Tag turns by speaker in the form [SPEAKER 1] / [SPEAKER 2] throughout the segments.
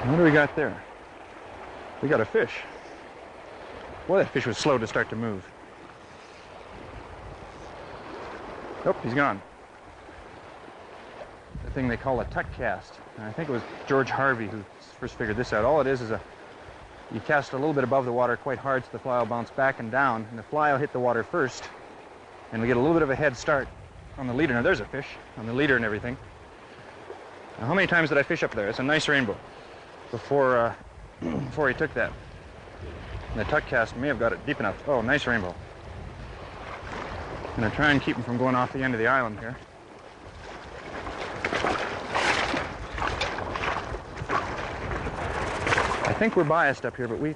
[SPEAKER 1] What do we got there? We got a fish. Boy, that fish was slow to start to move. Oh, he's gone. The thing they call a tuck cast. And I think it was George Harvey who first figured this out. All it is you cast a little bit above the water quite hard so the fly will bounce back and down, and the fly will hit the water first, and we get a little bit of a head start on the leader. Now there's a fish on the leader and everything. Now, how many times did I fish up there? It's a nice rainbow before he took that. And the tuck cast may have got it deep enough. Oh, nice rainbow. I'm going to try and keep him from going off the end of the island here. I think we're biased up here, but we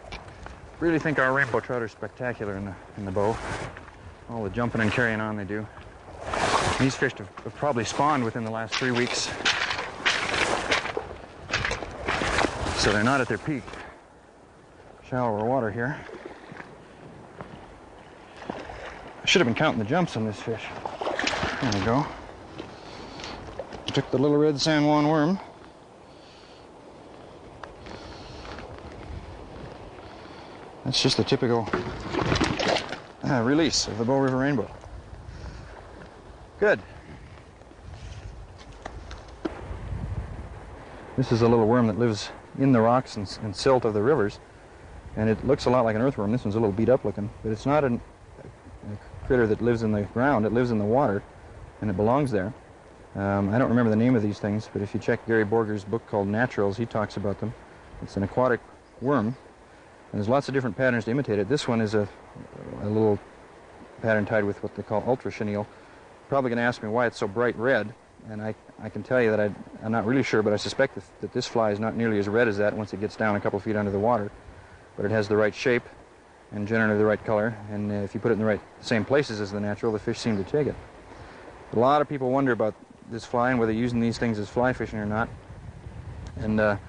[SPEAKER 1] really think our rainbow trout are spectacular in the bow. All the jumping and carrying on they do. These fish have probably spawned within the last 3 weeks. So they're not at their peak. Shallower water here. I should have been counting the jumps on this fish. There we go. Took the little red San Juan worm. That's just the typical release of the Bow River rainbow. Good. This is a little worm that lives in the rocks and silt of the rivers, and it looks a lot like an earthworm. This one's a little beat up looking, but it's not a critter that lives in the ground. It lives in the water, and it belongs there. I don't remember the name of these things, but if you check Gary Borger's book called Naturals, he talks about them. It's an aquatic worm, and there's lots of different patterns to imitate it. This one is a little pattern tied with what they call ultra chenille. Probably going to ask me why it's so bright red, and I can tell you that I'm not really sure, but I suspect that this fly is not nearly as red as that once it gets down a couple feet under the water. But it has the right shape and generally the right color, and if you put it in the same places as the natural, the fish seem to take it. A lot of people wonder about this fly and whether using these things as fly fishing or not, and I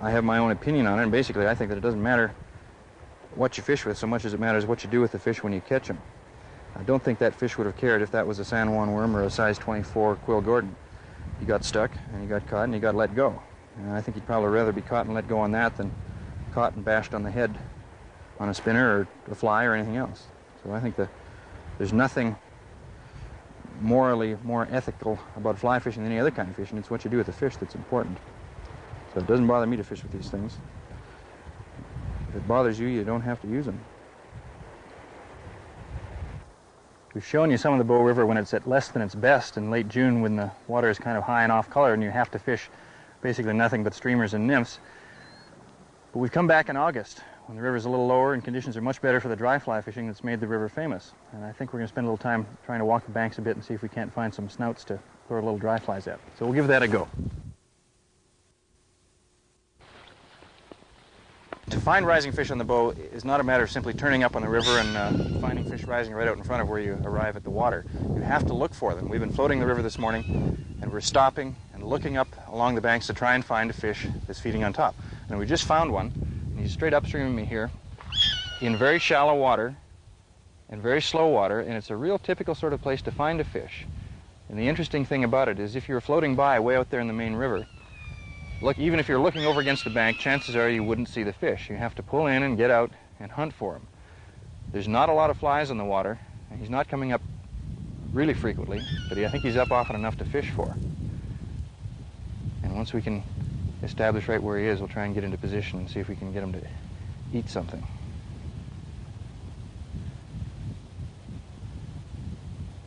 [SPEAKER 1] have my own opinion on it, and basically I think that it doesn't matter what you fish with so much as it matters what you do with the fish when you catch them. I don't think that fish would have cared if that was a San Juan worm or a size 24 Quill Gordon. He got stuck and he got caught and he got let go. And I think he'd probably rather be caught and let go on that than caught and bashed on the head on a spinner or a fly or anything else. So I think that there's nothing morally more ethical about fly fishing than any other kind of fishing. It's what you do with the fish that's important. So it doesn't bother me to fish with these things. If it bothers you, you don't have to use them. We've shown you some of the Bow River when it's at less than its best in late June, when the water is kind of high and off color and you have to fish basically nothing but streamers and nymphs. But we've come back in August when the river's a little lower and conditions are much better for the dry fly fishing that's made the river famous. And I think we're going to spend a little time trying to walk the banks a bit and see if we can't find some snouts to throw little dry flies at. So we'll give that a go. To find rising fish on the Bow is not a matter of simply turning up on the river and finding fish rising right out in front of where you arrive at the water. You have to look for them. We've been floating the river this morning, and we're stopping and looking up along the banks to try and find a fish that's feeding on top. And we just found one, and he's straight upstream of me here, in very shallow water and very slow water, and it's a real typical sort of place to find a fish. And the interesting thing about it is if you're floating by way out there in the main river, look, even if you're looking over against the bank, chances are you wouldn't see the fish. You have to pull in and get out and hunt for them. There's not a lot of flies in the water, and he's not coming up really frequently, but I think he's up often enough to fish for. And once we can establish right where he is, we'll try and get into position and see if we can get him to eat something.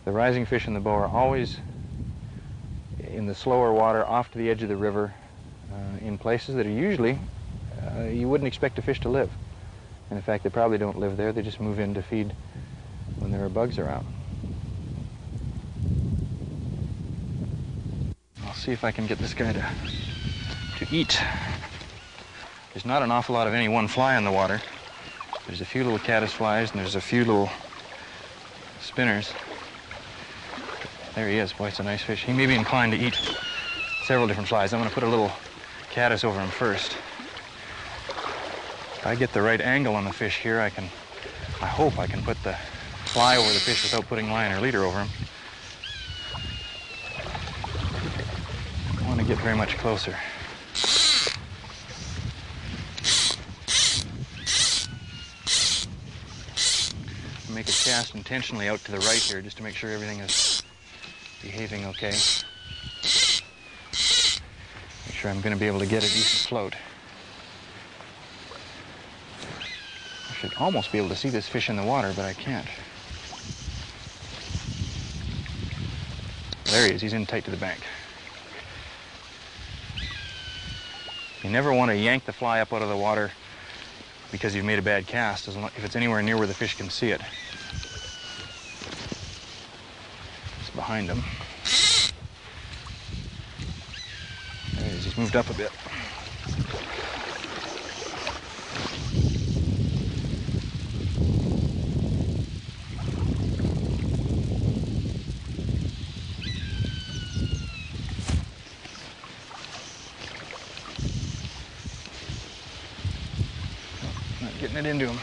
[SPEAKER 1] The rising fish in the Bow are always in the slower water off to the edge of the river, in places that are usually you wouldn't expect a fish to live. And in fact, they probably don't live there. They just move in to feed when there are bugs around. I'll see if I can get this guy to eat. There's not an awful lot of any one fly in the water. There's a few little caddis flies and there's a few little spinners. There he is. Boy, it's a nice fish. He may be inclined to eat several different flies. I'm going to put a little caddis over him first. If I get the right angle on the fish here, I hope I can put the fly over the fish without putting line or leader over him. I don't want to get very much closer. make a cast intentionally out to the right here just to make sure everything is behaving okay. Make sure I'm going to be able to get a decent float. I should almost be able to see this fish in the water, but I can't. There he is. He's in tight to the bank. You never want to yank the fly up out of the water because you've made a bad cast, if it's anywhere near where the fish can see it. It's behind him. There he is. He's moved up a bit. Getting it into him.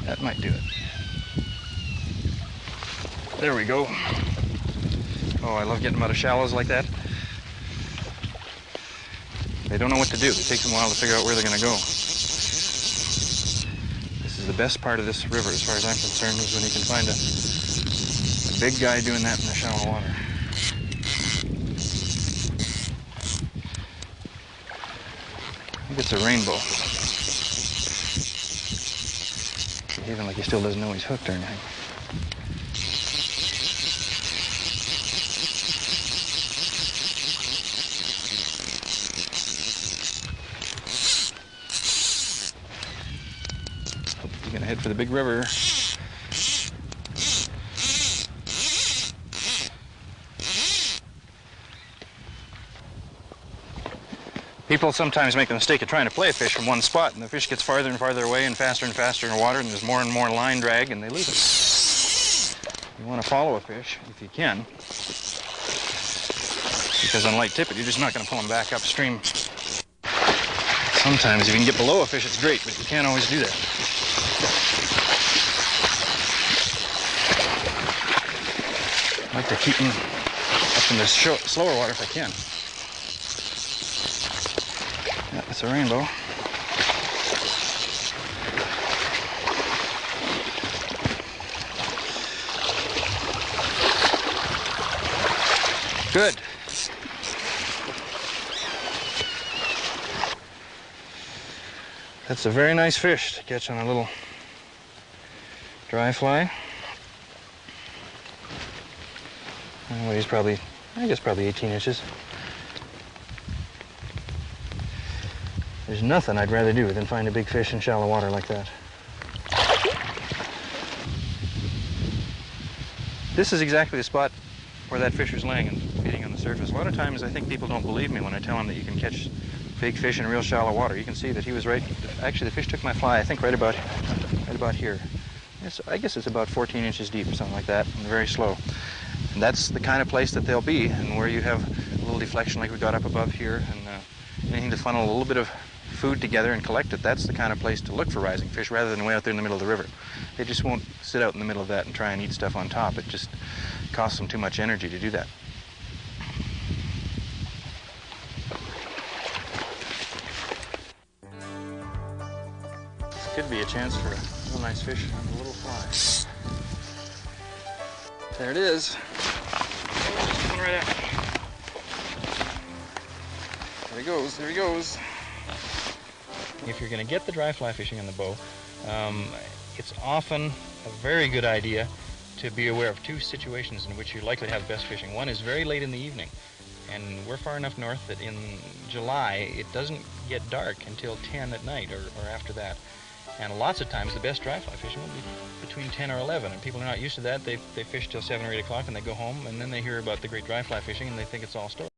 [SPEAKER 1] That might do it. There we go. Oh, I love getting them out of shallows like that. They don't know what to do. It takes them a while to figure out where they're going to go. This is the best part of this river, as far as I'm concerned, is when you can find a big guy doing that in the shallow water. I think it's a rainbow. Behaving like he still doesn't know he's hooked or anything. Gonna head for the big river. People sometimes make the mistake of trying to play a fish from one spot, and the fish gets farther and farther away and faster in the water, and there's more and more line drag, and they lose it. You want to follow a fish if you can, because on light tippet, you're just not going to pull them back upstream. Sometimes if you can get below a fish, it's great, but you can't always do that. I like to keep them up in the slower water if I can. Yeah, that's a rainbow. Good. That's a very nice fish to catch on a little dry fly. Well, he's probably, I guess probably 18 inches. There's nothing I'd rather do than find a big fish in shallow water like that. This is exactly the spot where that fish was laying and feeding on the surface. A lot of times I think people don't believe me when I tell them that you can catch big fish in real shallow water. You can see that he was right. Actually, the fish took my fly, I think, right about here. I guess it's about 14 inches deep or something like that, and very slow. And that's the kind of place that they'll be, and where you have a little deflection like we got up above here, and anything to funnel a little bit of food together and collect it. That's the kind of place to look for rising fish rather than way out there in the middle of the river. They just won't sit out in the middle of that and try and eat stuff on top. It just costs them too much energy to do that. Could be a chance for a real nice fish on a little fly. There it is. Coming right out. There he goes, there he goes. If you're going to get the dry fly fishing on the bow, it's often a very good idea to be aware of two situations in which you're likely to have best fishing. One is very late in the evening, and we're far enough north that in July it doesn't get dark until 10 at night or after that. And lots of times the best dry fly fishing will be between 10 or 11, and people are not used to that. They fish till 7 or 8 o'clock and they go home, and then they hear about the great dry fly fishing and they think it's all story.